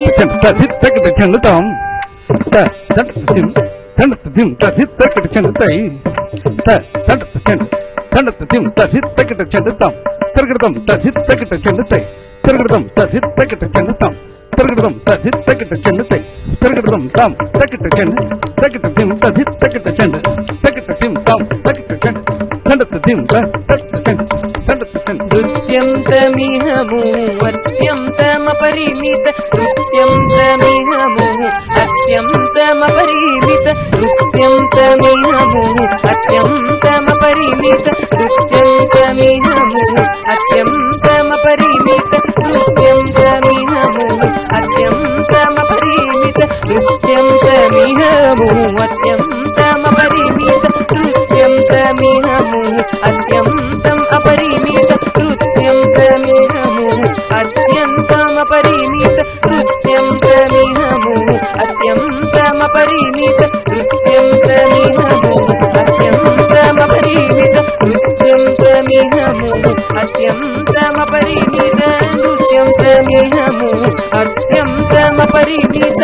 చెందుతాం తిరగడం చెందుతాయి తిరగడం చెందుతాం తిరగడం చెందుతాయి తిరగడం తాం చెండు చెండు తాం నృత్యం తమిహము అత్యంతమపరిమిత నృత్యం తమిహము అత్యంతమపరిమిత నృత్యం తమిహము అత్యంతమపరిమిత నృత్యం తమిహము అత్యంతమపరిమిత నృత్యం తమిహము అత్యంతమపరిమిత నృత్యం తమిహము అత్యంతమపరిమిత నృత్యం తమిహము అత్యంతం అపరిమిత నృత్యం తమిహము అత్యంతమపరిమిత నృత్యం తమిహము అత్యంతమపరిమిత నృత్యం తమిహము అత్యంతమపరిమిత నృత్యం తమిహము అత్యంతమపరిమిత నృత్యం తమిహము అత్యంతమపరిమిత